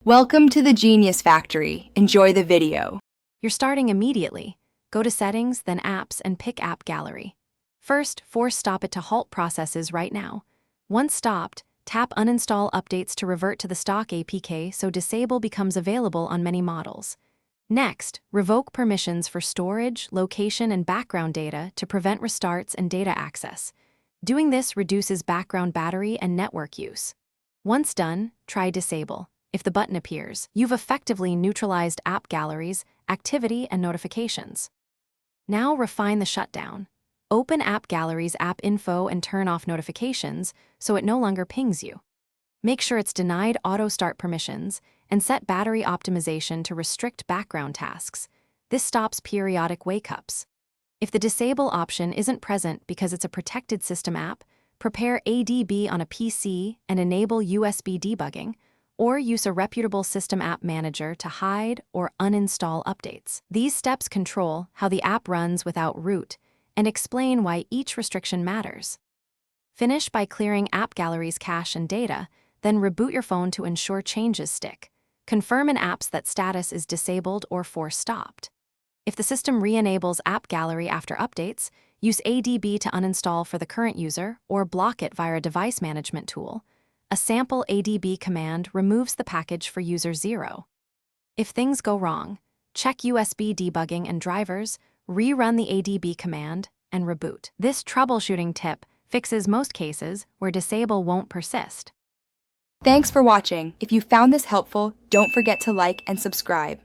Welcome to the Genius Factory. Enjoy the video. You're starting immediately. Go to Settings, then Apps, and pick App Gallery. First, force stop it to halt processes right now. Once stopped, tap Uninstall Updates to revert to the stock APK so Disable becomes available on many models. Next, revoke permissions for storage, location, and background data to prevent restarts and data access. Doing this reduces background battery and network use. Once done, try Disable. If the button appears, you've effectively neutralized app galleries, activity, and notifications. Now refine the shutdown. Open App Gallery's app info and turn off notifications so it no longer pings you. Make sure it's denied auto start permissions and set battery optimization to restrict background tasks. This stops periodic wake-ups. If the disable option isn't present because it's a protected system app, prepare ADB on a PC and enable USB debugging, or use a reputable system app manager to hide or uninstall updates. These steps control how the app runs without root and explain why each restriction matters. Finish by clearing App Gallery's cache and data, then reboot your phone to ensure changes stick. Confirm in apps that status is disabled or force stopped. If the system re-enables App Gallery after updates, use ADB to uninstall for the current user or block it via a device management tool. A sample ADB command removes the package for user 0. If things go wrong, check USB debugging and drivers, rerun the ADB command, and reboot. This troubleshooting tip fixes most cases where disable won't persist. Thanks for watching. If you found this helpful, don't forget to like and subscribe.